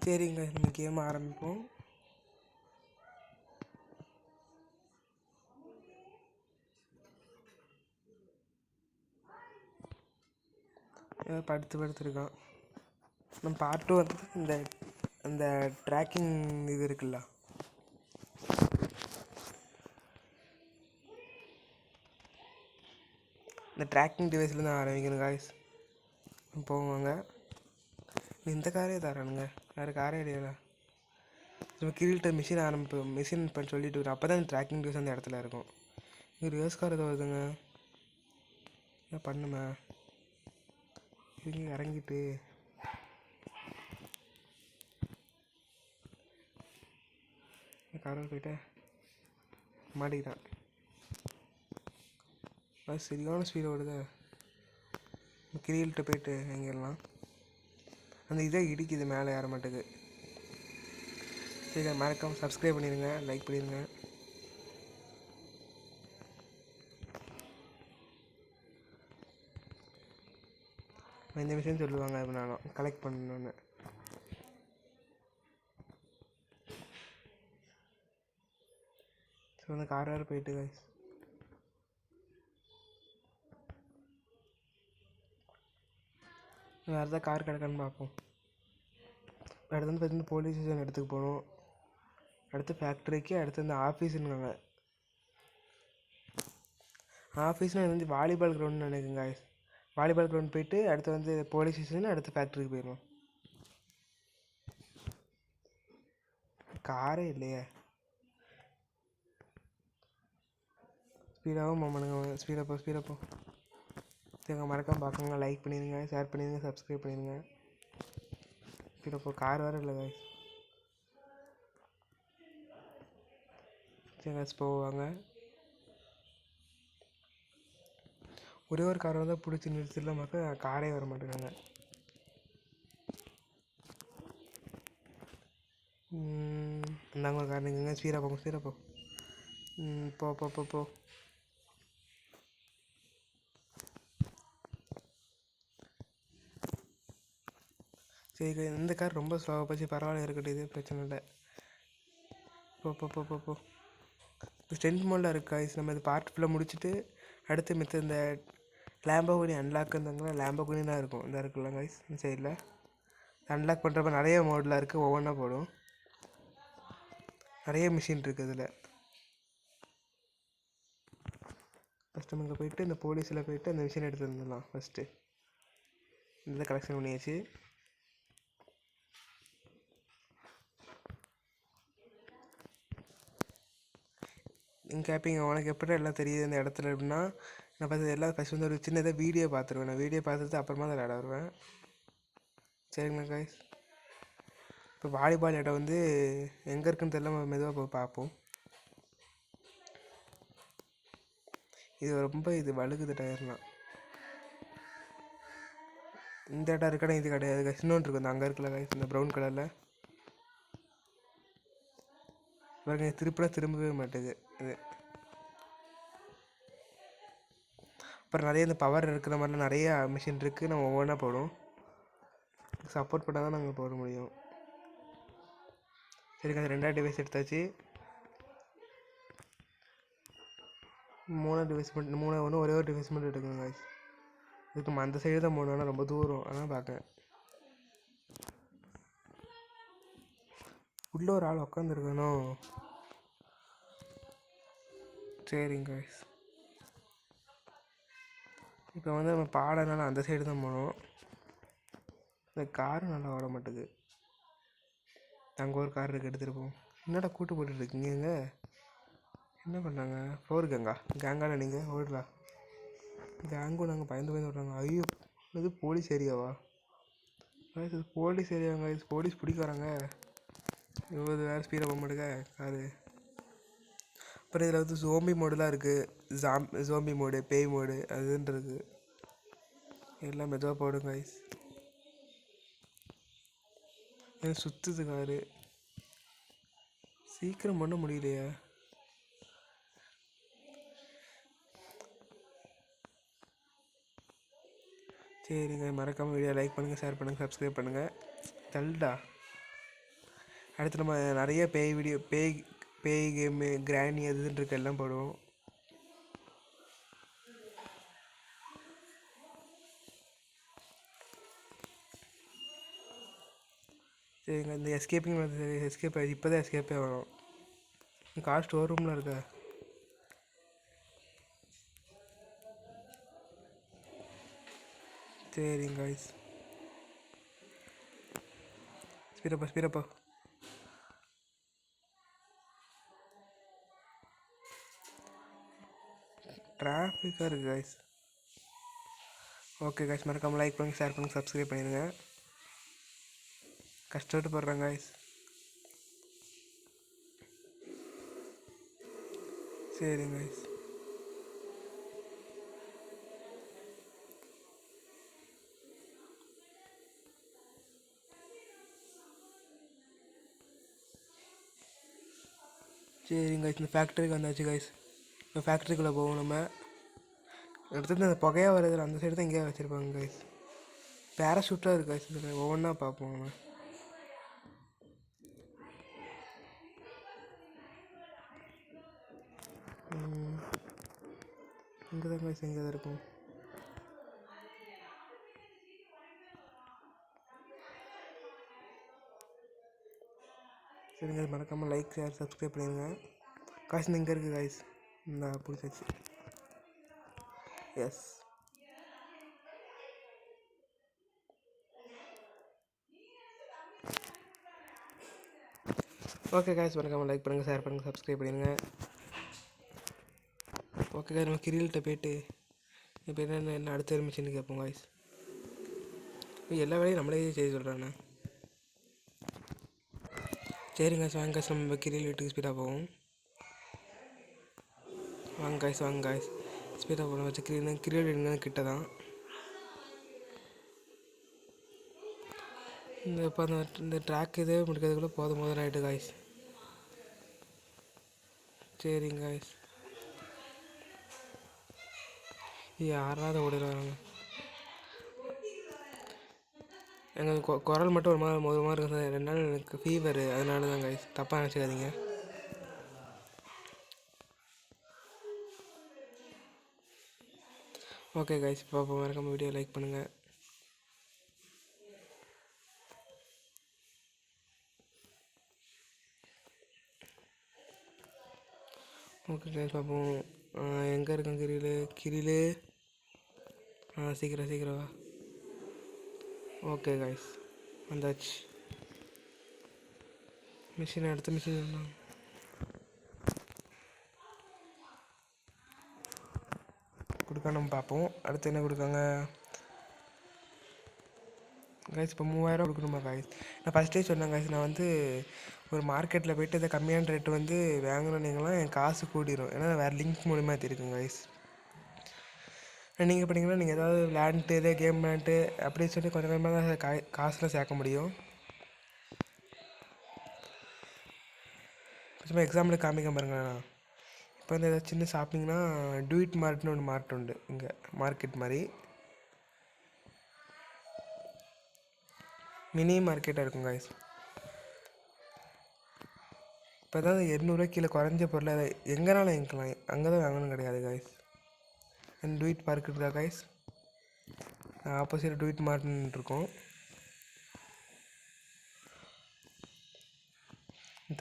சரிங்க, நம்ம கேம் ஆரம்பிப்போம். படுத்துருக்கான். நம்ம பார்ட்டு வந்து இந்த அந்த ட்ராக்கிங் இது இருக்குல்ல, இந்த ட்ராக்கிங் டிவைஸ்லேருந்து ஆரம்பிக்கணும் காய்ஸ். போவாங்க, இந்த காரே தரானுங்க, வேறு காரே இல்லையா. நம்ம கீழ்கிட்ட மிஷின் பண்ண சொல்லிட்டு வரும். அப்போ தான் ட்ராக்கிங் டிவைஸ் அந்த இடத்துல இருக்கும். இங்கே ரிவர்ஸ் கார் எதாவது வருதுங்க, என்ன பண்ணுமா இங்கே இறங்கிட்டு காரில் போயிட்டேன், மாட்டிக்கிட்டான். அது சரியான ஸ்பீடு ஓடுதா. கீழ்கிட்ட போயிட்டு எங்கெல்லாம் அந்த இதை இடிக்குது, மேலே ஏற மாட்டேது. சரி, மறக்காம சப்ஸ்கிரைப் பண்ணிடுங்க, லைக் பண்ணிடுங்க. இந்த விஷயம் சொல்லுவாங்க அப்படின்னாலும் கலெக்ட் பண்ணணுன்னு. ஸோ அந்த கார் வேறு போயிட்டு காய்ஸ், வேறு ஏதாவது கார் கிடக்கான்னு பார்ப்போம். அடுத்து வந்து பார்த்தீங்கன்னா போலீஸ் ஸ்டேஷன் இடத்துக்கு போகணும். அடுத்து ஃபேக்ட்ரிக்கு, அடுத்து இந்த ஆஃபீஸுன்னுவாங்க. ஆஃபீஸ்னால் இது வந்து வாலிபால் கிரவுண்டுன்னு நினைக்குங்க. வாலிபால் கிரவுண்ட் போயிட்டு அடுத்து வந்து போலீஸ் ஸ்டேஷன், அடுத்து ஃபேக்ட்ரிக்கு போயிடணும். காரே இல்லையே. ஸ்பீடாகவும் போகணுங்க, ஸ்பீடாக போ. சரிங்க, மறக்காமல் பார்க்குங்க, லைக் பண்ணிடுங்க, ஷேர் பண்ணிடுங்க, சப்ஸ்கிரைப் பண்ணிடுங்க. ஸ்பீடாக போ, கார் வேறு இல்லை காய்ஸ். சரி காய்ஸ், போவாங்க. ஒரே ஒரு காரை வந்து பிடிச்சி நிறுத்திடலாம் பார்த்தா காரே வர மாட்டேங்காங்க. இந்தாங்க ஒரு கார், நீங்கள் ஸ்பீடாக போ. போ. சரி, இந்த கார் ரொம்ப ஸ்லோவாக போச்சு, பரவாயில்ல இருக்கட்டும், இது பிரச்சனை இல்லை. போ. இப்போ ஸ்டென்ட் மோடில் இருக்குது காய்ஸ். நம்ம இது பார்ட் ஃபுல்லாக முடிச்சுட்டு அடுத்து மித்த இந்த லேம்போகினி அன்லாக் இருந்தாங்களா, லேம்போகினி தான் இருக்கும். இந்த இருக்குல்ல காய்ஸ், இந்த சைடில் அன்லாக் பண்ணுறப்ப நிறைய மோடில் இருக்குது, ஒவ்வொன்றா போடும். நிறைய மிஷின் இருக்குது இதில். ஃபஸ்ட்டு நம்ம போயிட்டு இந்த போலீஸில் போயிட்டு அந்த மிஷின் எடுத்து வந்துடலாம். ஃபஸ்ட்டு இந்த கலெக்ஷன் பண்ணியாச்சு. நீங்கள் கேட்பீங்க, உனக்கு எப்படி எல்லாம் தெரியுது இந்த இடத்துல அப்படின்னா, நான் பார்த்து எல்லாம் ஃபஸ்ட் வந்து ஒரு சின்னதாக வீடியோ பார்த்துருவேன். நான் வீடியோ பார்த்துட்டு அப்புறமா தான் விளையாட வருவேன். சரிங்களா காய்ஸ், இப்போ வாலிபால் இடம் வந்து எங்கே இருக்குன்னு தெரியல, மெதுவாக போய் பார்ப்போம். இது ரொம்ப வழுகுது டயர்லாம். இந்த இடம் இருக்கடா, இது கிடையாது காய்ஸ், இன்னொன்று இருக்கும். இந்த அங்கே இருக்குல்ல காய்ஸ், இந்த ப்ரௌன் கலரில் பாருங்க, திரும்பவே மாட்டேது இது. அப்புறம் நிறைய இந்த பவர் இருக்கிற மாதிரிலாம் நிறையா மிஷின் இருக்குது, நம்ம ஒவ்வொன்றா போடும். சப்போர்ட் பண்ணால் தான் நாங்கள் போட முடியும். சரிங்க, அது 2 டிவைஸ் எடுத்தாச்சு. 3 டிவைஸ் மட்டும், ஒரே ஒரு டிவைஸ் மட்டும் எடுக்கணும் காய்ஸ். இதுக்கு நம்ம அந்த சைடு தான் போகணும், ஆனால் ரொம்ப தூரம், அதான் பார்க்கேன். உள்ளே ஒரு ஆள் உட்காந்துருக்கணும். சரிங்க காய்ஸ், இப்போ வந்து நம்ம பாடனால அந்த சைடு தான் போகணும். இந்த காரு நல்லா ஓட மாட்டேது. அங்கே ஒரு கார் இருக்குது, எடுத்துகிட்டு என்னடா கூட்டு போட்டுட்ருக்கீங்க? இங்கே என்ன பண்ணாங்க? ஃப்ளோர் கேங்கால நீங்கள் ஓடலாம். கேங்கும் நாங்கள் பயந்து விட்றாங்க. ஐயோ, இது போலீஸ் ஏரியாவா? இது போலீஸ் ஏரியாங்க, இது போலீஸ் பிடிக்க வராங்க. இது வேறு ஸ்பீடாக போக மாட்டேங்க காரு. அப்புறம் இதில் வந்து ஜோம்பி மோடுலாம் இருக்குது. ஜோம்பி மோடு, பேய் மோடு அதுன்றது எல்லாம் மெதுவாக போடும் கைஸ். சுற்றுது காரு, சீக்கிரம் பண்ண முடியலையா? சரிங்க, மறக்காமல் வீடியோ லைக் பண்ணுங்கள், ஷேர் பண்ணுங்கள், சப்ஸ்கிரைப் பண்ணுங்கள். தள்ளுடா. அடுத்து நம்ம நிறைய பேய் வீடியோ பேய் கேமு கிராணி அது இதுன்னு இருக்க எல்லாம் போடுவோம். சரிங்க, இந்த எஸ்கேப்பிங் வந்து எஸ்கேப் ஆகிடுச்சு. இப்போ தான் எஸ்கேப்பே வரும். கார் ஸ்டோர் ரூமில் இருக்கா? சரிங்க காய்ஸ், ஸ்பீடப்பா. டிராஃபிக்காக இருக்குது காய்ஸ். ஓகே காய்ஸ், மறக்காமல் லைக் பண்ணுங்கள், ஷேர் பண்ணுங்கள், சப்ஸ்கிரைப் பண்ணிடுங்க. கஷ்டப்பட்டு போடுறேன் காய்ஸ். சரிங்க காய்ஸ். சரிங்க காய்ஸ், இந்த ஃபேக்ட்ரிக்கு வந்தாச்சு காய்ஸ். இப்போ ஃபேக்ட்ரிக்குள்ளே போவோம் நம்ம. அடுத்தது அந்த புகையாக வருது அந்த சைடு தான் எங்கேயா வச்சுருப்பாங்க காய்ஸ். பேராஷூட்டாக இருக்குது காய்ஸ். இதில் ஒவ்வொன்றா பார்ப்போம் நம்ம. இங்கே தான் காய்ஸ், எங்கே தான் இருக்கும். சரிங்க, மறக்காமல் லைக் ஷேர் சப்ஸ்கிரைப் பண்ணிடுங்க காய்ஸ். இங்கே இருக்குது காய்ஸ், இந்த பிடிச்சாச்சு. எஸ், ஓகே காய்ஸ், மறக்காமல் லைக் பண்ணுங்கள், ஷேர் பண்ணுங்கள், சப்ஸ்கிரைப் பண்ணிடுங்க. ஓகே காய்ஸ், நம்ம கிரில்கிட்ட போய்ட்டு இப்போ என்ன அடுத்த மிஷின்னு கேட்போம் காய்ஸ். எல்லா வேலையும் நம்மளே செய்ய சொல்கிறாண்ணா. சரிங்க காய்ஸ், வாங்க காய்ஸ், நம்ம கிரில் வீட்டுக்கு ஸ்பீடாக போவோம். வாங்க காய்ஸ் ஸ்பீடாக போகணும். வச்சு கிரில் வீடுங்க கிட்ட தான். இப்போ இந்த ட்ராக் இதே முடிக்கிறதுக்குள்ளே போதும் ஆகிட்டு காய்ஸ். சரிங்க காய்ஸ், யாராவது ஓடிடுவாங்க. எங்கள் குரல் மட்டும் ஒரு மாதிரி இருக்குது. 2 நாள் எனக்கு ஃபீவரு, அதனால தான் காய்ஸ், தப்பாக நினச்சிக்காதீங்க. ஓகே காய்ஸ், இப்போ மறக்காம வீடியோ லைக் பண்ணுங்கள். ஓகே காய்ஸ், பார்ப்போம். எங்கே இருக்கேன் கிரிலு? சீக்கிரம் வா. ஓகே காய்ஸ், வந்தாச்சு. அடுத்த மிஷின் கொடுக்க நம்ம பார்ப்போம். அடுத்து என்ன கொடுக்காங்க காய்ஸ்? இப்போ 3000 கொடுக்கணுமா காய்ஸ்? நான் ஃபஸ்ட்டே சொன்னேன் காய்ஸ், நான் வந்து ஒரு மார்க்கெட்டில் போய்ட்டு இதை கம்மியான ரேட்டு வந்து வாங்கினீங்களாம் என் காசு கூடிரும். ஏன்னா வேறு லிங்க் மூலிமா தெரியுங்க காய்ஸ். நீங்கள் பண்ணிங்கன்னா நீங்கள் ஏதாவது விளையாண்டுட்டு இதே கேம் விளையாண்டுட்டு அப்படின்னு சொல்லி கொஞ்சம் கொஞ்சமாக தான் காசுலாம் சேர்க்க முடியும். சும்மா எக்ஸாம்பிளுக்கு காமிக்க பாருங்களேண்ணா. இப்போ வந்து ஏதாவது சின்ன ஷாப்பிங்னா டூயிட் மார்ட்னு ஒன்று மார்ட் உண்டு இங்கே, மார்க்கெட் மாதிரி மினி மார்க்கெட்டாக இருக்கும் காய்ஸ். இப்போ ஏதாவது 200 கீழே குறைஞ்ச பொருளை அதை எங்கேனாலும் வாங்கிக்கலாம், அங்கே தான் வாங்கணும் கிடையாது காய்ஸ். டூயிட் பார்க் இருக்கா காய்ஸ்? ஆப்போசிட் டூயிட் மார்ட்னு இருக்கும்.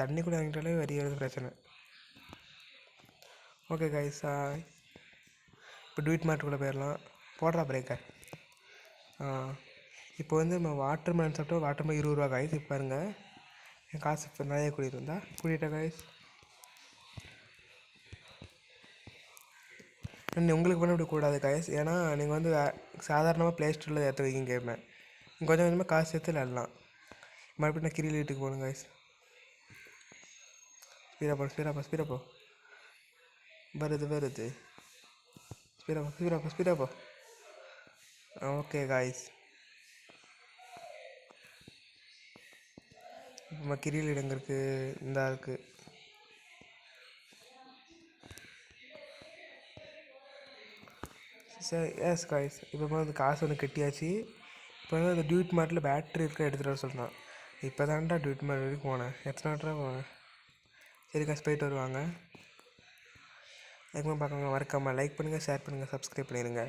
தண்ணி கூட வாங்கிட்டாலே வரி வருது பிரச்சனை. ஓகே காய்ஸ், இப்போ டூயிட் மார்ட்டுக்குள்ளே போயிடலாம். போடுறா பிரேக்கர். இப்போ வந்து நம்ம வாட்டர் மேலன் சாப்பிட்டோம். வாட்டர் மேலன் 20 ரூபா காய்ஸ். இப்போ பாருங்கள், என் காசு இப்போ நிறைய கூட்டிகிட்டா காய்ஸ். உங்களுக்கு பண்ண கூடாது காய்ஸ், ஏன்னா நீங்கள் வந்து சாதாரணமாக ப்ளே ஸ்டோரில் ஏற்ற வைக்கிங்க கேமை. கொஞ்சம் கொஞ்சமாக காசு சேர்த்து விளாட்லாம். மறுபடியும் நான் கிரில் வீட்டுக்கு போகணும் காய்ஸ். ஸ்பீடாக போ. வருது. ஸ்பீடாக போ. ஓகே காய்ஸ், இப்போ கிரில் இடங்க இருக்குது, இந்த இருக்குது. சரி, எஸ் காய்ஸ், இப்போ வந்து காசு ஒன்று கட்டியாச்சு. இப்போ வந்து அந்த டியூட் மார்ட்டில் பேட்ரி இருக்க எடுத்துகிட்டு வர சொல்கிறான். இப்போ தான்டா ட்விட் மாதிரி வரைக்கும் போனேன். எத்தனை வாட்டரா போனேன். சரி காசு போயிட்டு வருவாங்க. அதுக்கு பார்க்கவங்க மறக்காமல் லைக் பண்ணுங்கள், ஷேர் பண்ணுங்கள், சப்ஸ்கிரைப் பண்ணிடுங்க.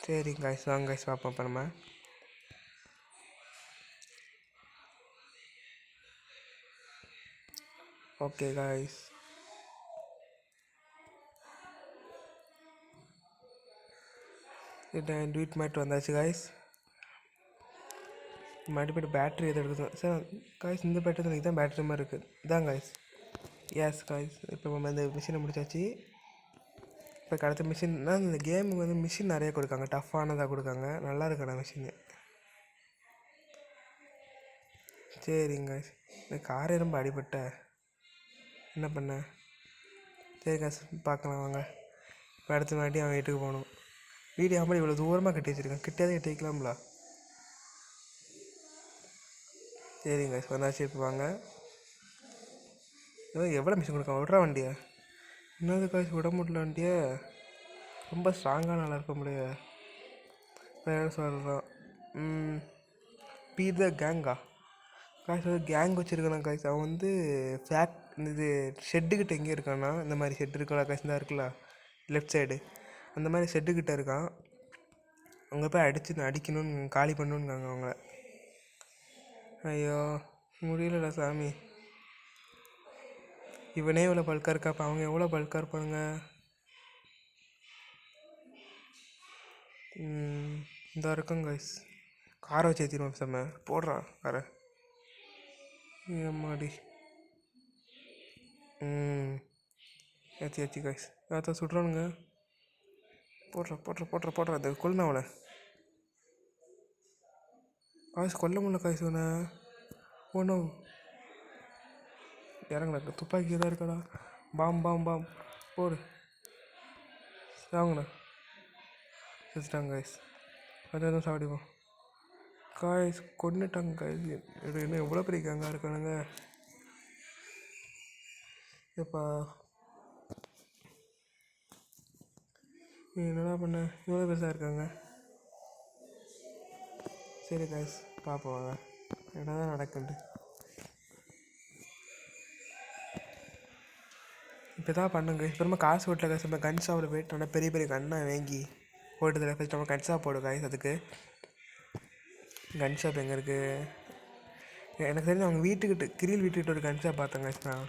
சரி காய்ஸ், வாங்க காய்ஸ் பார்ப்போம் இப்போ நம்ம. ஓகே காய்ஸ், ட்வீட் மாட்டு வந்தாச்சு காய்ஸ். மறுபடியும் பேட்ரி எது எடுக்குது சார் காய்ஸ். இந்த பேட்டரி தான் இதுதான் பேட்ரி மாதிரி இருக்குது. இதான் காய்ஸ். எஸ் காய்ஸ், இப்போ நம்ம இந்த மிஷினை முடிச்சாச்சு. இப்போ அடுத்த மிஷின்னா இந்த கேமுக்கு வந்து மிஷின் நிறைய கொடுக்காங்க, டஃப்பானதாக கொடுக்காங்க. நல்லா இருக்கணும் மிஷின். சரிங்க காய்ஸ், இந்த காரே ரொம்ப அடிபட்ட என்ன பண்ண. சரி காய்ஸ், பார்க்கலாம் வாங்க. இப்போ அடுத்த வாட்டி அவன் வீட்டுக்கு போகணும். வீடு ஆமாம் இவ்வளோ தூரமாக கட்டி வச்சுருக்கேன், கிட்டே கட்டி வைக்கலாம்ல. சரிங்க காய்ஸ், வந்தாச்சு. இப்போ வாங்க. எவ்வளோ மிஷின் கொடுக்காம விட்றா வண்டியை. என்னது காய்ஸ் விட முடியல வண்டியை. ரொம்ப ஸ்ட்ராங்காக நல்லா இருக்க முடியாது. வேறு சொல்கிறோம். பி த கேங்கா காய்ஸ், வந்து கேங் வச்சுருக்கானா காய்ஸ். அவன் வந்து இது ஷெட்டுக்கிட்ட எங்கே இருக்கான்னா, இந்த மாதிரி ஷெட்டு இருக்கா காய்ஸ், தான் இருக்குல்ல லெஃப்ட் சைடு, அந்த மாதிரி ஷெட்டுக்கிட்ட இருக்கான். அங்கே போய் அடிக்கணும்னு காலி பண்ணணுங்காங்க அவங்க. ஐயோ முடியலடா சாமி. இவனே இவ்வளோ பல்காக இருக்கா, அப்போ அவங்க எவ்வளோ பல்காக இருப்பானுங்க. இந்த இருக்கும் கைஸ். காரை வச்சு ஏற்றிடுவோம் செம்ம. போடுறான் காரை. மாடி ஏற்றி கைஸ். அதை சுடுறானுங்க. போடுற அது கொல்லுனா அவனை. காய்ஸ் கொல்ல முடியல காய்ஸ் அவனை. ஒன்றும் இறங்கண்ணா, துப்பாக்கி தான் இருக்காடா. பாம் போடு. சாங்கண்ணா செத்துட்டாங்க காய்ஸ். அதான் சாப்பிடுவோம் காய்ஸ். கொண்டுட்டாங்க காய்ஸ். இன்னும் எவ்வளோ பெரிய கேங்காக இருக்கானுங்க. இப்போ என்னடா பண்ண, இவ்வளோ பெருசாக இருக்காங்க. சரி காய்ஸ், பார்ப்போம் வாங்க என்ன தான் நடக்குது. இப்போ தான் பண்ணுங்க. இப்போ நம்ம காசு ஓட்டல காசு. நம்ம கன் ஷாப்பில் போய்ட்டு நல்லா பெரிய பெரிய கன்னாக வாங்கி போட்டதில் ஃபஸ்ட் நம்ம கன் ஷாப் போடும் காய்ஸ். அதுக்கு கன் ஷாப் எங்கே இருக்குது எனக்கு தெரிஞ்சு அவங்க வீட்டுக்கிட்ட கிரில் வீட்டுக்கிட்ட ஒரு கன் ஷாப் பார்த்தேன் காய்ஸ். நான்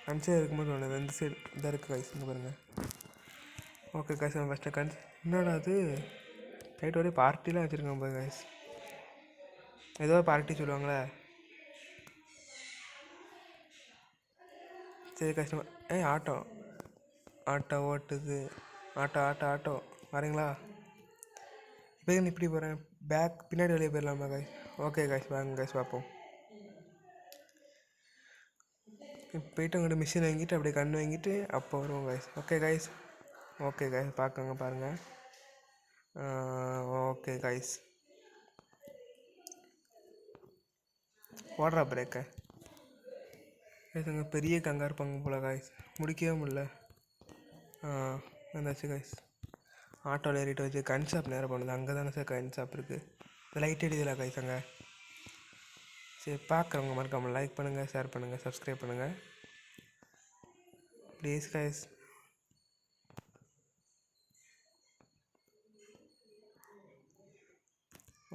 கன் ஷாப் இருக்கும்போது ஒன்று இந்த சைடு இதாக இருக்குது காய்ஸ். இங்கே பாருங்கள். ஓகே காய்ஸ், நம்ம ஃபஸ்ட்டு என்னடா அது நைட் ஒரே பார்ட்டிலாம் வச்சுருக்காங்க போய் காய்ஸ். ஏதோ பார்ட்டி சொல்லுவாங்களே. சரி கஷ்டமாக. ஆட்டோ ஓட்டுது. ஆட்டோ வரீங்களா? இப்போ இப்படி போகிறேன். பேக் பின்னாடி வெளியே போயிடலாமா காய்ஸ்? ஓகே காய்ஸ், வாங்க காய்ஸ் பார்ப்போம். போயிட்டு உங்கள்கிட்ட மிஷின் வாங்கிட்டு அப்படியே கண் வாங்கிட்டு அப்போ வருவோம் காய்ஸ். ஓகே காய்ஸ் பார்க்குங்க பாருங்கள். ஓகே காய்ஸ், ஓடுறா பிரேக்கை. காய்ஸ் பெரிய கங்கா இருப்பாங்க போல் காய்ஸ். முடிக்கவே முடியல. வந்தாச்சு காய்ஸ். ஆட்டோவில் ஏறிட்டு வச்சு கன் ஷாப் நேரம் பண்ணுது. அங்கே தானே சார் கன் ஷாப் இருக்குது. இந்த லைட் அடிதில்ல காய்ஸ் அங்கே. சரி, பார்க்குறவங்க மறக்காமல் லைக் பண்ணுங்கள், ஷேர் பண்ணுங்கள், சப்ஸ்கிரைப் பண்ணுங்கள் ப்ளீஸ் காய்ஸ்.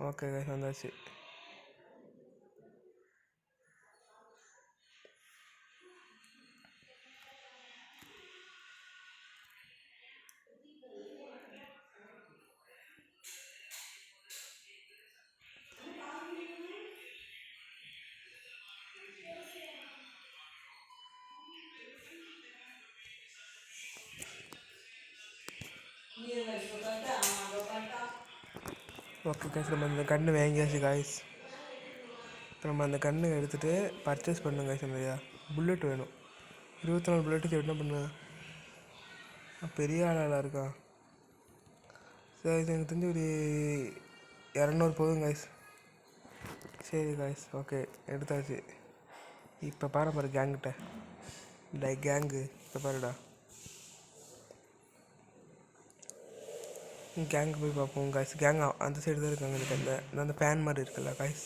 ஓகே காய்ஸ், வந்தாச்சு. ஓகே காய்ஸ், நம்ம அந்த கன்று வாங்கியாச்சு காய்ஸ். இப்போ நம்ம அந்த கன்று எடுத்துகிட்டு பர்ச்சேஸ் பண்ணணும் காய்ஸ். நிறையா புல்லட் வேணும். 24 புல்லட்டுக்கு என்ன பண்ணுவேன். பெரிய ஆளாக இருக்கா. சரி, எனக்கு தெரிஞ்சு ஒரு 200 போதும் காய்ஸ். சரி காய்ஸ், ஓகே எடுத்தாச்சு. இப்போ பாரு கேங்கிட்ட கேங்கு இப்போ பாருடா. கேங்கு போய் பார்ப்போம் காய்ஸ். கேங் அந்த சைடு தான் இருக்காங்க. எனக்கு அந்த ஃபேன் மாதிரி இருக்குல்ல காய்ஸ்.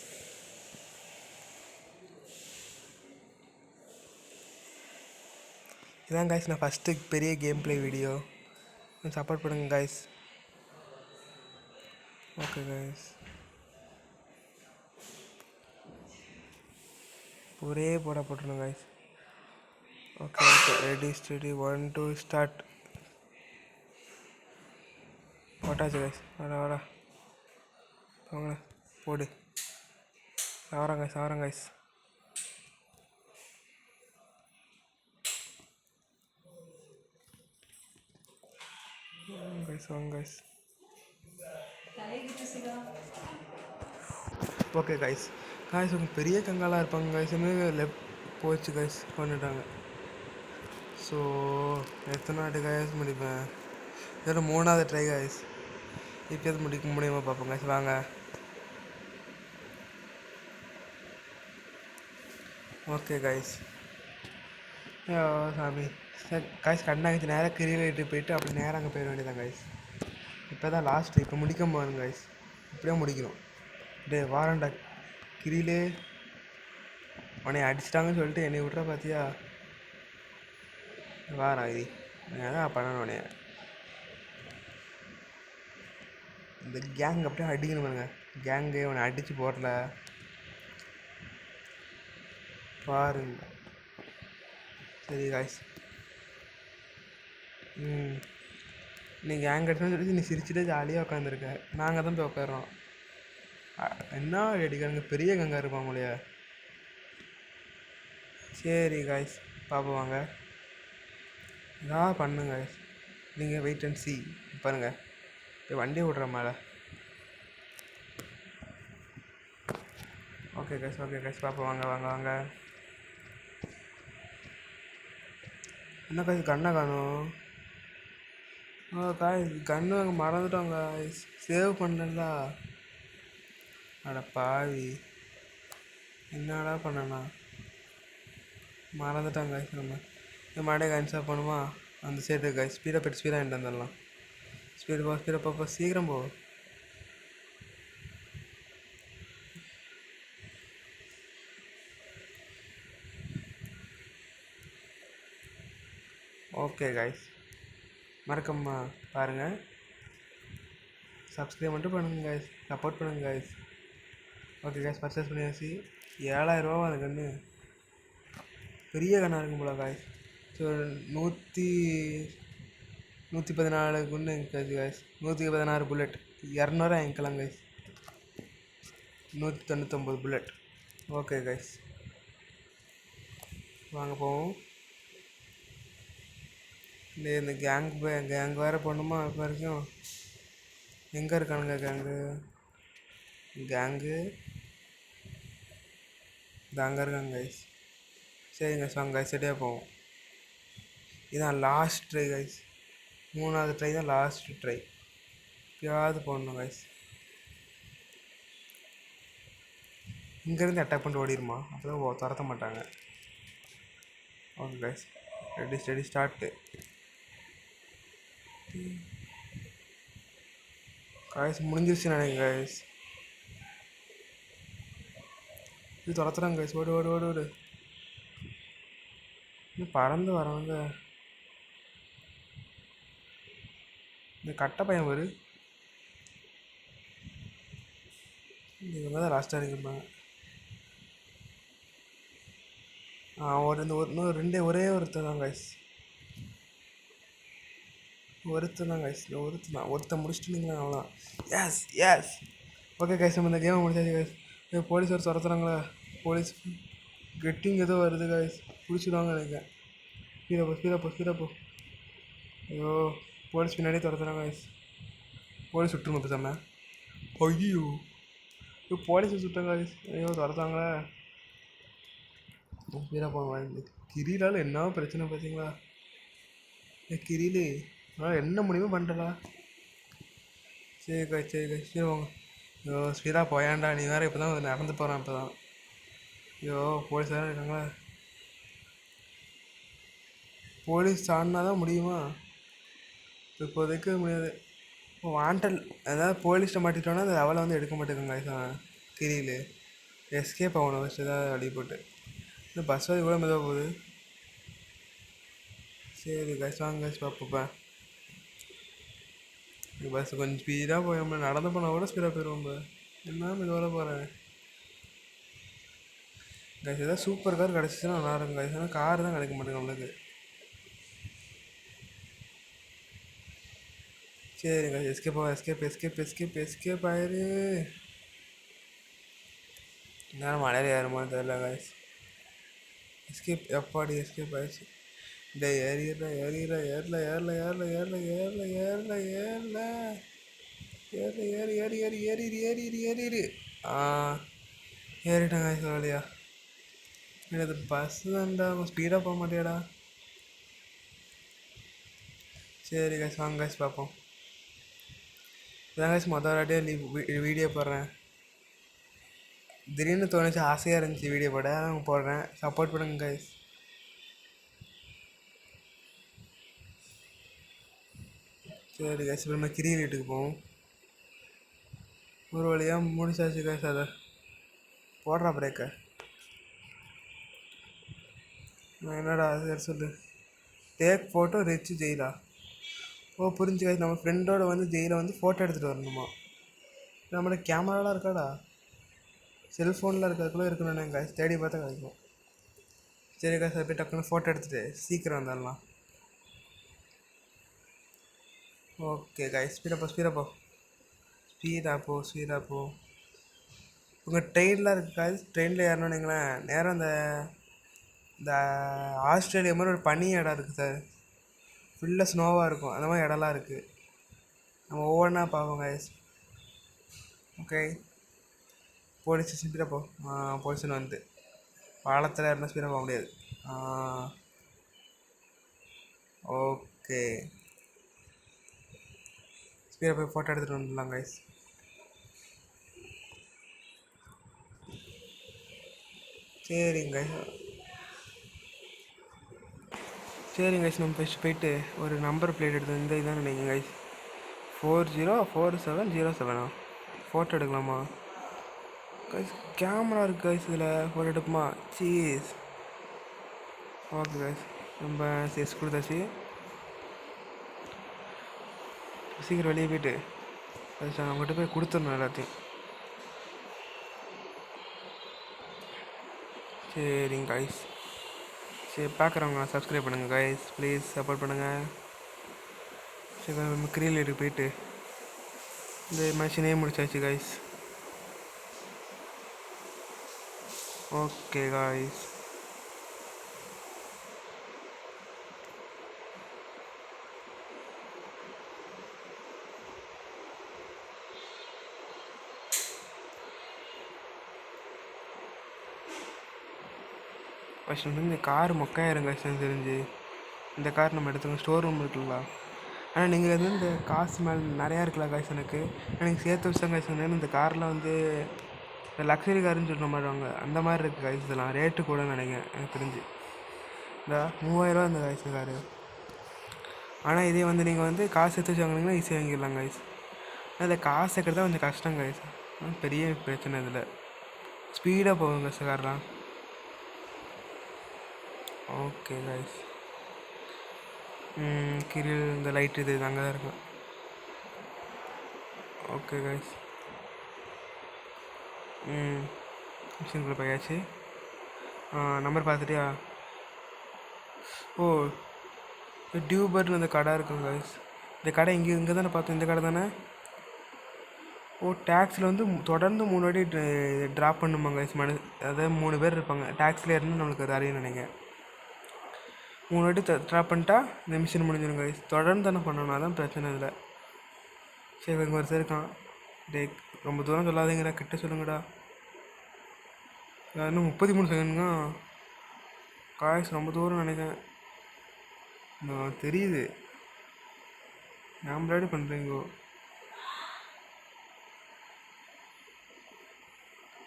இதான் காய்ஸ் நான் ஃபஸ்ட்டு பெரிய கேம் ப்ளே வீடியோ. சப்போர்ட் பண்ணுங்கள் காய்ஸ். ஓகே காய்ஸ், ஒரே போட்டுருணும் guys. Okay okay, ready steady 1 2 start. போட்டாச்சு காய்ஸ். வாடா வாங்க போடு. சாவரம் காய்ஸ். வாங்க காய்ஸ். Okay guys. காய்ஸ் உங்கள் பெரிய கங்காலாக இருப்பாங்க காய்ஸ். லெஃப்ட் போச்சு காய்ஸ், கொண்டுட்டாங்க. ஸோ எத்தனை வாட்டி காய்ஸ் முடிப்பேன்? இதோட 3வது ட்ரை காய்ஸ். இப்போது முடிக்க முடியுமா பார்ப்போம் காய்ஸ். வாங்க. Okay guys. சாமி காய்ஸ், கண்ணாங்கச்சு நேராக கிரியிட்டு போயிட்டு அப்படி நேராக அங்கே போயிட வேண்டியதான் காய்ஸ். இப்போ தான் லாஸ்ட்டு. இப்போ முடிக்க போகிறேன் காய்ஸ். இப்படியே முடிக்கணும். டே வாரண்டா கிரியிலே உன்னை அடிச்சிட்டாங்கன்னு சொல்லிட்டு என்னை விட்ற பார்த்தியா? வாரம் இது அதான் பண்ணணும். உடனே இந்த கேங் அப்படியே அடிக்கணும் பாருங்க. கேங்கு உன்னை அடித்து போடல பாருங்க. சரி காய்ஸ். நீ கேங் அடிச்சுன்னு சொல்லி நீ சிரிச்சுட்டே ஜாலியாக உட்காந்துருக்க. நாங்கள் தான் போய் உட்காரோம். என்ன அடிக்காருங்க, பெரிய கங்கா இருப்பான் போலையா? சரி காய்ஸ், பார்ப்போம் வாங்க. இதான் பண்ணுங்க காய்ஸ். நீங்கள் வெயிட் அண்ட் சி பாருங்கள். இப்போ வண்டியை விட்ற மேலே. ஓகே காய்ஸ், ஓகே காய்ஸ், பார்ப்போம் வாங்க வாங்க வாங்க. என்ன காய்ஸ் கண்ணை காணும்? காய்ஸ் கண்ணு அங்கே மறந்துட்டோம் காய்ஸ். சேவ் பண்ணல. அட பாவி, என்னடா பண்ணண்ணா? மறந்துட்டாங்க காய்ஸ். நம்ம இந்த மாடே கேன்சல் பண்ணுமா? அந்த சைடு காய்ஸ். ஸ்பீடாக போய்ட்டு ஸ்பீடாக என்ட்டு வந்துடலாம். ஸ்பீடு போ சீக்கிரம் போ. ஓகே காய்ஸ், மறக்காம பாருங்கள். சப்ஸ்கிரைப் மட்டும் பண்ணுங்கள் காய்ஸ். சப்போர்ட் பண்ணுங்கள் காய்ஸ். ஓகே காய்ஸ், பர்ச்சேஸ் பண்ணியாச்சு. 7000 அந்த கன்று. பெரிய கண்ணாக இருக்கும் போல காய்ஸ். ஸோ 114 குண்டு காய்ச்சி காய்ஸ். 116 புல்லட். 200 வாங்கிக்கலாம் காய்ஸ். 199 புல்லட். ஓகே காய்ஸ், வாங்க போவோம். இந்த கேங் வேறு போடணுமா? இப்போ வரைக்கும் எங்கே இருக்கானுங்க கேங்கு? இது அங்கே இருக்காங்க கைஸ். சரிங்க சாங் கைஸ், சரியாக போவோம். இதுதான் லாஸ்ட் ட்ரை கைஸ். 3வது ட்ரை தான் லாஸ்ட் ட்ரை. எப்பயாவது போடணும் கைஸ். இங்கேருந்து அட்டாக் பண்ணிட்டு ஓடிடுமா? அப்போ தான் துரத்த மாட்டாங்க. Okay guys, ready steady start. Guys முடிஞ்சிருச்சு நினைக்கிறேன் காய்ஸ். இது துரத்துறாங்க காய்ஸ். ஓடு ஓடு ஓடு ஓடு. இன்னும் பறந்து வரவங்க இந்த கட்டை பையன் வரு. இவங்க தான் லாஸ்ட்டாக இருப்பாங்க. இன்னும் ஒரே ஒருத்தர் தான் காய்ஸ். ஒருத்தன் முடிச்சுட்டு அவ்வளோதான். S S. ஓகே கைஸ், நம்ம இந்த கேமை முடிச்சாச்சு கைஸ். போலீஸ் ஒரு துரத்துறாங்களா? போலீஸ் கெட்டிங் ஏதோ வருது கைஸ். பிடிச்சிடுவாங்க நினைக்கிறேன். ஸ்பீடாக போ. ஐயோ, போலீஸ் பின்னாடியே துரத்துறாங்க கைஸ். போலீஸ் விட்டுருங்க பேசாம. ஐயோ, போலீஸை சுட்டாங்க கைஸ். ஐயோ, துரத்தாங்களா? ஸ்பீடாக போவாங்க. கிரியிலால் என்ன பிரச்சனை பார்த்தீங்களா? கிரியிலே என்ன முடியுமோ பண்ணிட்டலா. சரி காய்ச்சி சரி வாங்க. ஐயோ, ஸ்பீடாக போயாண்டா. நீ வேறு இப்போ தான் நடந்து போகிறான். இப்போ தான். ஐயோ, போலீஸ் வேறு இருக்காங்களா? போலீஸ் தாண்டினா தான் முடியுமா? இப்போதைக்கு முடியாது. வாண்டல் அதாவது போலீஸ்ட்டை மாட்டிட்டோன்னா அந்த லெவலை வந்து எடுக்க மாட்டேங்குங்க காய்ஸ். கிரியில் எஸ்கேப் ஆகணும் ஃபஸ்ட்டு ஏதாவது வழி போட்டு. இந்த பஸ் வந்து இவ்வளோ மெதுவாக போகுது. சரி காய்ஸ் வாங்க காய்ஸ் பார்ப்போம். பஸ் கொஞ்சம் ஸ்பீடாக போய் நடந்து போனால் கூட ஸ்பீடாக போயிடுவோம். என்ன மெதுவாக போகிறேன் காய்ஸ். ஏதாவது சூப்பர் கார் கிடச்சிச்சுன்னா நல்லா இருக்கும் காய்ஸ். ஆனால் கார் தான் கிடைக்க மாட்டேங்க நம்மளுக்கு. சரி காய்ஸ் எஸ்கேப் ஆயிரு. நேரம் மழையில் ஏறுமான்னு தெரியல காய்ஸ். எப்பாடி எஸ்கேப் ஆயிடுச்சு. டே ஏறிடு. ஏறிட்டேன் காய்ஸ் வழியா. எனக்கு பஸ் தான்டா ஸ்பீடாக போக மாட்டேடா. சரி காய்ஸ் வாங்க காய்ஸ் பார்ப்போம். இதான் காய்ஸ் மொதல் வாட்டியாக வீடியோ போடுறேன். திடீர்னு தோணுச்சு, ஆசையாக இருந்துச்சு வீடியோ போட, அதான் போடுறேன். சப்போர்ட் பண்ணுங்க காய்ஸ். சரி காய்ஸ் இப்போ நம்ம கிரி வீட்டுக்கு போவோம். ஒரு வழியாக முடிச்சாச்சு காய்ஸ். அதை போடுறா பிரேக்கை. என்னடா சரி சொல்லு. டேக் ஃபோட்டோ ரிச் ஜெயிலா. ஓ புரிஞ்சு காய்ஸ். நம்ம ஃப்ரெண்டோட வந்து ஜெயிலை வந்து ஃபோட்டோ எடுத்துகிட்டு வரணுமா. நம்மளோட கேமராலாம் இருக்காடா. செல்ஃபோனில் இருக்கிறதுக்குள்ளே இருக்கணும் காய்ஸ். தேடி பார்த்தா கிடைக்கும். சரி காய்ஸ் அதை போய் டக்குன்னு ஃபோட்டோ எடுத்துகிட்டு சீக்கிரம் வந்துடலாம். ஓகே காய்ஸ் ஸ்பீடாக போ. உங்கள் ட்ரெயின்லாம் இருக்குது காய்ஸ். ட்ரெயினில் ஏறணுன்னீங்களேன் நேரம் இந்த ஆஸ்திரேலியா மாதிரி ஒரு பனி இடம் இருக்குது சார். ஃபுல்லாக ஸ்னோவாக இருக்கும். அந்த மாதிரி இடம்லாம் இருக்குது. நம்ம ஒவ்வொன்றா பார்ப்போம் காய்ஸ். ஓகே போலீஸ் ஸ்பீடாக போ. போலீஸ்னு வந்து பாலத்தில் இருந்தால் ஸ்பீடாக போக முடியாது. ஓகே ஸ்பீடாக போய் ஃபோட்டோ எடுத்துகிட்டு வந்துடலாம் காய்ஸ். சரிங்க காய்ஸ் நம்ம ஃபஸ்ட்டு போயிட்டு ஒரு நம்பர் பிளேட் எடுத்து இந்த இதான் நினைக்கிறேன் காய்ஸ். 404707 ஃபோட்டோ எடுக்கலாமா காய்ஸ். கேமரா இருக்குது காய்ஸ். இதில் ஃபோட்டோ எடுப்போமா. சீஸ் ஓகே காய்ஸ் நம்ம செஸ் கொடுத்தாச்சு. சீக்கிரம் வெளியே போயிட்டு அவங்ககிட்ட போய் கொடுத்துடணும் எல்லாத்தையும். சரிங்க காய்ஸ். சரி பார்க்குறவங்க சப்ஸ்கிரைப் பண்ணுங்கள் காய்ஸ். ப்ளீஸ் சப்போர்ட் பண்ணுங்கள். சரி நம்ம கிரில் எடுத்து போயிட்டு இந்த மிஷினே முடிச்சாச்சு காய்ஸ். ஓகே காய்ஸ் ஃபஸ்ட் வந்து இந்த கார் மொக்கையாயிருங்க தெரிஞ்சு. இந்த கார் நம்ம எடுத்துக்கோங்க. ஸ்டோர் ரூம் இருக்குல்ல. ஆனால் நீங்கள் வந்து இந்த காசு மேலே நிறையா இருக்கலாம் காய்ஸ். எனக்கு சேர்த்து வச்சா காய்ஸ் இந்த காரில் வந்து இந்த லக்ஸரி காருன்னு சொல்கிற மாதிரி வாங்க அந்த மாதிரி இருக்குது காய்ஸ். இதெல்லாம் ரேட்டு கூட நினைக்கிறேன் எனக்கு தெரிஞ்சு. இந்த 3000 இந்த காய்ஸ் காரு. ஆனால் இதே வந்து நீங்கள் வந்து காசு எடுத்து வச்சு வாங்கினீங்கன்னா ஈஸியாக வாங்கிடலாம் காய்ஸ். அதில் காசு சேர்க்கறது தான் கொஞ்சம் கஷ்டம் காய்ஸ். பெரிய பிரச்சனை இதில். ஸ்பீடாக போகும் காய்ஸ் கார்லாம். ஓகே காய்ஸ் கிரில் இந்த லைட் இது அங்கே தான் இருக்கும். ஓகே காய்ஸ் மிஷின்குள்ளே போயாச்சு. நம்பர் பார்த்துட்டியா. ஓ டியூபர்னு இந்த கடை இருக்குங்க காய்ஸ். இந்த கடை இங்கே தானே பார்த்தோம். இந்த கடை தானே. ஓ டேக்ஸில் வந்து தொடர்ந்து 3 வாட்டி ட்ராப் பண்ணுமாங்க காய்ஸ். அதாவது 3 பேர் இருப்பாங்க டேக்ஸில் இருந்து நம்மளுக்கு அது அறிய நினைக்கிறேன். 3 வாட்டி ட்ராப் பண்ணிட்டா இந்த மிஷின் முடிஞ்சிடும் காய்ஸ். தொடர்ந்து தானே பண்ணணும், அதான் பிரச்சனை இதில். சரி இங்கே ஒருத்தர் இருக்கான். டே ரொம்ப தூரம் சொல்லாதீங்கடா, கிட்ட சொல்லுங்கடா. இன்னும் 33 செகண்டுங்க காய்ஸ். ரொம்ப தூரம் நினைக்கிறேன். நான் தெரியுது நான் முன்னாடி பண்ணுறீங்கோ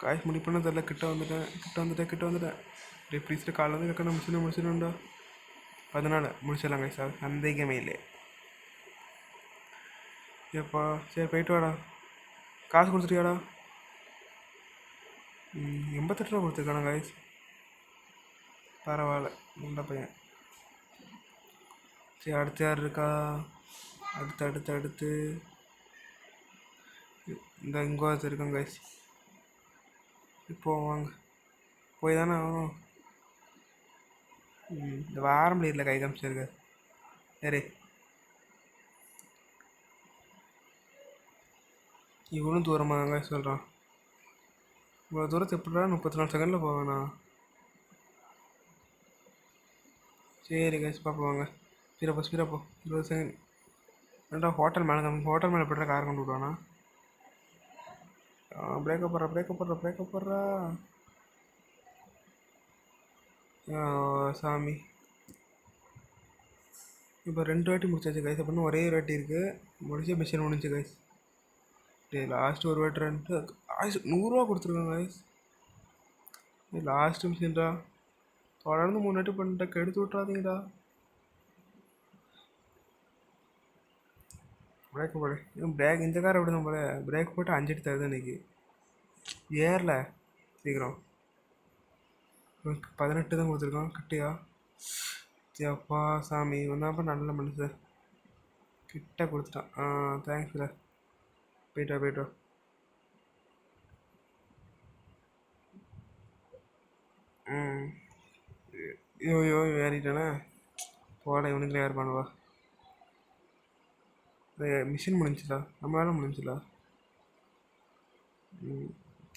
காய்ஸ். முடிப்பண்ண தெரில. கிட்ட வந்துட்டேன். டே ப்ளீஸ்ட்டு காலையில் வந்து வைக்க முடிச்சிடணும்டா. 14 முடிச்சிடலாம் காய்ஸ். சந்தேகமே இல்லை. ஏப்பா சரி போயிட்டு வாடா. காசு கொடுத்துட்டியாடா? 88 ரூபா கொடுத்துருக்கானா கைஸ்? பரவாயில்ல, நல்ல பையன். சரி அடுத்து யார் இருக்கா? அடுத்து அடுத்து அடுத்து இந்த இங்கே இருக்காங்க கைஸ். இப்போ வாங்க, போய் தானே ஆகணும். இந்த வாரம் முடியல கை காமிச்சிருக்கு. சரி இவனும் தூரமாக கைஸ் சொல்கிறான். இவ்வளோ தூரத்தை எப்படா 34 செகண்டில் போவேண்ணா? சரி கைஸ் பார்ப்போம். ஸ்பீரப்போ 20 செகண்ட். ஏன்டா ஹோட்டல் மேலே ஹோட்டல் மேலே எப்படா கார் கொண்டு விடுவானா? பிரேக்கப் போடுறா. சாமி இப்போ 2 வாட்டி முடிச்சாச்சு கைஸ். அப்படின்னு ஒரே ஒரு வாட்டி இருக்குது, முடிச்சு மிஷின் முடிஞ்சு கைஸ். லாஸ்ட்டு ஒரு வாட்டி 100 ரூபா கொடுத்துருக்காங்க கைஸ். லாஸ்ட்டு மிஷின்டா, தொடர்ந்து 3 வாட்டி பண்ணிட்டா, கெடுத்து விட்றாதீங்கடா. பிரேக் போடு. பிரேக் இந்த கார் எப்படி தான் போல பிரேக் போட்டு 5 அடி தருது இன்னைக்கு. ஏறல சீக்கிரம். 18 தான் கொடுத்துருக்கான். கட்டியா அப்பா சாமி வந்தாப்பா, நல்ல மனுஷன். கிட்ட கொடுத்துட்டான். தேங்க்ஸ்ல. போயிட்டா. ஐயோ ஏறிட்டானே. போட இவனுங்களே யார் பண்ணுவா? மிஷின் முடிஞ்சுலா, நம்மளால முடிஞ்சுலா.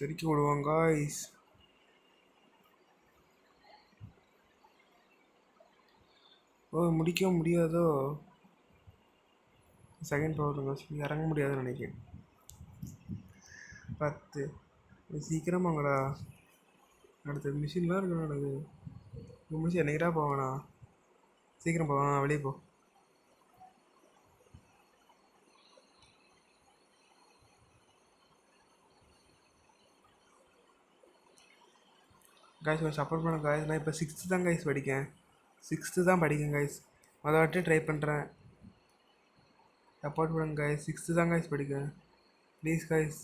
தெறிக்க விடுவாங்க ஐஸ். முடிக்க முடியாதோ? செகண்ட் பவர் இறங்க முடியாதுன்னு நினைக்கிறேன். 10 சீக்கிரமாங்கடா. அடுத்த மிஷின்லாம் இருக்கு எனக்கு. மிஷின் என்னைக்கிட்டா போவேண்ணா? சீக்கிரம் போவேண்ணா, வெளியே போ. கைஸ் கொஞ்சம் சப்போர்ட் பண்ண கைஸ். நான் இப்போ 6th தான் கைஸ் படிக்கேன். 6th தான் படிக்கேன் கைஸ். மொதல் வாட்டி ட்ரை பண்ணுறேன். சப்போர்ட் பண்ணுங்க கைஸ். 6th தான் கைஸ் படிக்கேன். ப்ளீஸ் கைஸ்,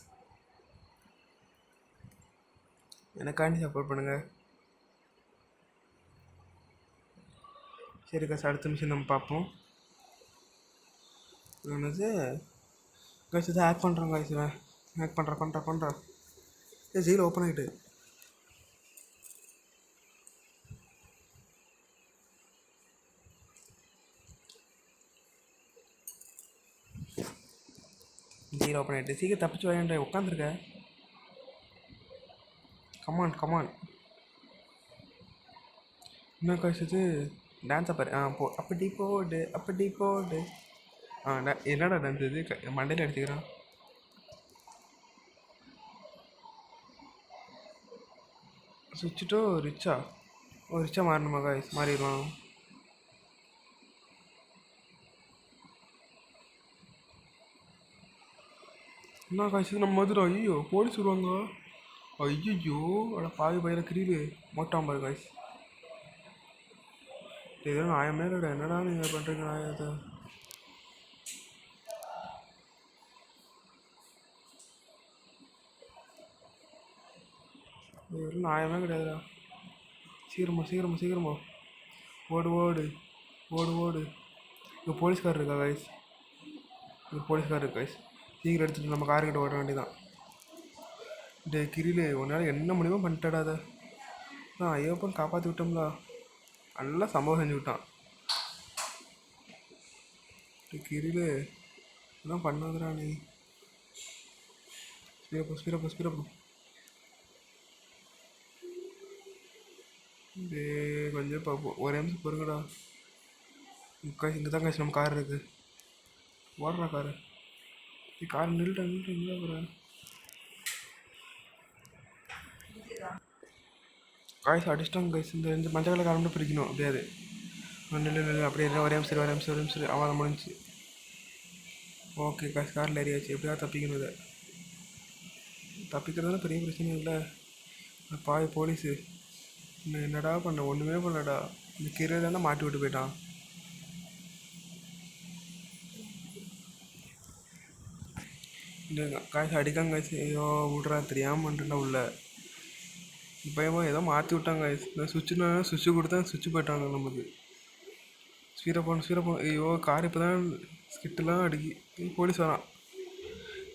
எனக்காண்டி சப்போர்ட் பண்ணுங்கள். சரி கைஸ், அடுத்த மிஷின் நம்ம பார்ப்போம். என்னது கைஸ், இதை ஹேக் பண்ணுறேன் கைஸ். ஹேக் பண்ணுறேன். ஜெயில் ஓப்பன் ஆகிட்டு. ஜெயில் ஓப்பன் ஆகிட்டு. சீக்கிரம் தப்பிச்சு வாங்கிட்டு உட்காந்துருக்க. கமான். என்ன கைஸ் இது? டான்ஸை பாரு. அப்படி போடு. என்னடா டான்ஸ் இது? மண்டையில் அடிச்சுக்கிறான். சுவிட்சிட்டோ ரிச்சா மாறணுமா கைஸ்? மாறிடுவான். என்ன கைஸ் நம்ம மதுரை? ஐயோ போலீஸ் வருவாங்க. ஐயோ அட பாவி பயில கிரீவு மோட்டாம் பாரு கைஸ். இதெல்லாம் நியாயமே இல்லைடா. என்னடா நீங்கள் பண்ணுறீங்க நியாயத்தை? இதெல்லாம் நியாயமே கிடையாதுடா. சீக்கிரமா ஓடு. இங்கே போலீஸ்கார் இருக்கா கைஸ்? சீக்கிரம் எடுத்துகிட்டு நம்ம கார்கிட்ட ஓட வேண்டியதான். டே கிரிலு, உன்னால் என்ன முடியுமோ பண்ணிட்டாடாத. ஐயோப்பன் காப்பாற்றி விட்டோம்ல. நல்லா சம்பவம் செஞ்சு விட்டான். டே கிரிலு, இதெல்லாம் பண்ணாதடா நீ. ஸ்பீரப்போ. டே கொஞ்சம் பார்ப்போம். ஒரே நிமிஷம் பொறுங்கடா. இங்கே தான் காசு நம்ம கார் இருக்குது. ஓடுறா காரு. கார் நின்றுட்டேன் எங்கே போகிறேன்? காய்ஸ் அடிச்சிட்டாங்க கைஸ். இந்த மஞ்சள் கலர் கார் மட்டும் பிரிக்கணும். அப்படியாது நில்லு அப்படியே ஒரே நிமிஷம் அவன் முடிஞ்சு. ஓகே காய்ஸ், காரில் ஏறியாச்சு. எப்படியாவது தப்பிக்கணும். இதை தப்பிக்கிறதுனால பெரிய பிரச்சனை இல்லை. பாய் போலீஸு என்னடா பண்ண? ஒன்றுமே பண்ணடா. இந்த கீரை தானே மாட்டி விட்டு போயிட்டான். காய்ச்சி அடிக்காங்க காய்ச்சி. ஐயோ விட்றா தெரியாமல் பண்ணிட்டுல உள்ள பயமாக ஏதோ மாற்றி விட்டாங்க காய்ச்சி. நான் சுவிட்சு கொடுத்தேன், சுவிட்சு போயிட்டாங்க நமக்கு. ஸ்பீரை போன ஐயோ கார் இப்போ தான் ஸ்கிட்டெலாம் அடிக்கி. போலீஸ் வரான்.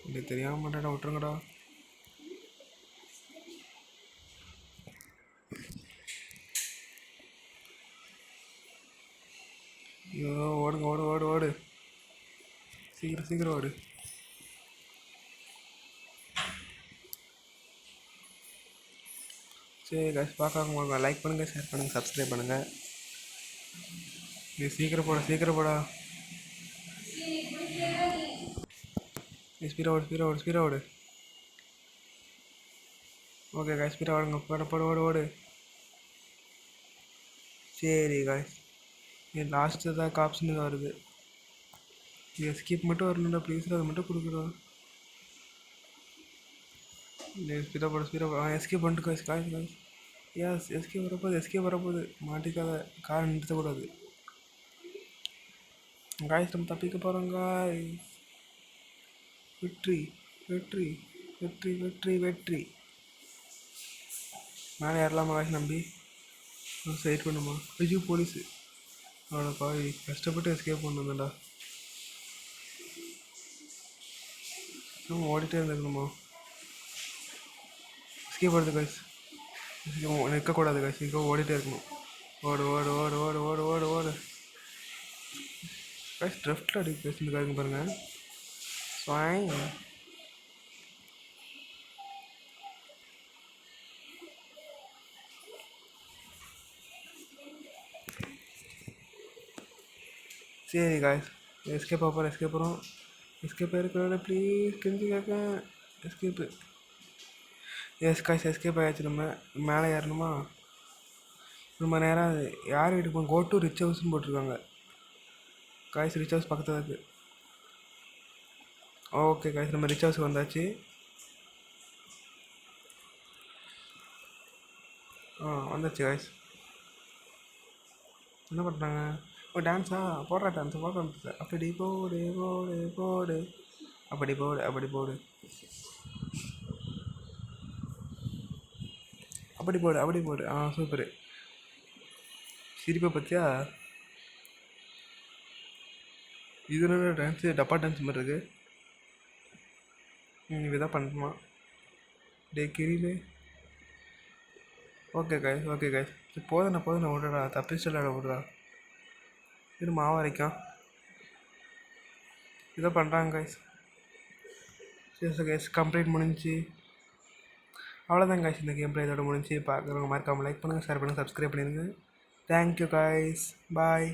இல்லை தெரியாமல் மாட்டேடா, விட்டுருங்கடா. ஐயோ ஓடுங்க, ஓடு ஓடு ஓடு, சீக்கிரம் ஓடு. சரி காய்ச்சி பார்க்காம லைக் பண்ணுங்கள், ஷேர் பண்ணுங்கள், சப்ஸ்கிரைப் பண்ணுங்கள். நீ சீக்கிரம் போடா. ஸ்பீரா ஓடு. ஓகே காய்ஸ், ஸ்பீரா ஓடுங்க. ஓடு. சரி காய்ஸ், என் லாஸ்ட்டு தான் காப்ஷன் வருது. எஸ்கேப் மட்டும் வரணும்டா ப்ளீஸ், அதை மட்டும் கொடுக்குறோம். ஸ்பீரா போட எஸ்கேப் பண்ணிட்டு காய்ஸ். எஸ்கேப் வரப்போகுது. மாட்டிக்காத, காரை நிறுத்தக்கூடாது காய்ஸ். நம்ம தப்பிக்க போகிறோம் காய்ஸ். வெற்றி. மேலே ஏறலாமா காய்ஸ்? நம்பி சைட் பண்ணுமா? ஐயோ போலீஸு. அவனை பாவி கஷ்டப்பட்டு எஸ்கேப் பண்ண வந்தேன்டா. ஓடிட்டே இருந்துக்கணுமா? எஸ்கேப் வருது காய்ஸ். நிற்கக்கூடாது காய்ஸ், ஓடிட்டே இருக்கணும். ஓடு காய்ஸ். லெஃப்ட்டில் அடி பேசிட்டு பாருங்க. ஸ்வாங். சரி காய்ஸ், எஸ்கேப் போகிறோம். எஸ்கேப் ஆகிருக்கிறோட ப்ளீஸ் கெஞ்சி கேட்கேன். எஸ்கேப்பு. எஸ் காய்ஸ், எஸ்கேப் ஆகிடுச்சு. நம்ம மேலே ஏறணுமா? ரொம்ப நேரம் யார் வீட்டுக்கு போகணும்? கோ டு ரிச் ஹவுஸ்னு போட்டிருக்காங்க காய்ஸ். ரிச் ஹவுஸ் பக்கத்தில் இருக்குது. ஓகே காய்ஸ், நம்ம ரிச் ஹவுஸ் வந்தாச்சு. வந்துச்சு காய்ஸ். என்ன பண்ணுறாங்க? டான்ஸா? போடுற டான்ஸை போடுற. அப்படி போடு. அப்படி போடு. சூப்பரு. சிரிப்பை பற்றியா? இது என்ன டான்ஸு? டப்பா டான்ஸ் மாதிரி இருக்குது. இதுதான் பண்ணுமா? கிரிலே. Okay guys. போதுண்ணா விடுறா. தப்பிச்சுடா விடுறா. இது மாவு அரைக்கும். இதை பண்ணுறாங்க காய்ஸ். சரி காய்ஸ், கம்ப்ளீட் முடிஞ்சு. அவ்வளோதான் காய்ஸ், இந்த கேம் பிளே இதோட முடிஞ்சு. பார்க்குறவங்க மறக்காமல் லைக் பண்ணுங்கள், ஷேர் பண்ணுங்கள், சப்ஸ்கிரைப் பண்ணிடுங்க. தேங்க்யூ காய்ஸ், பாய்.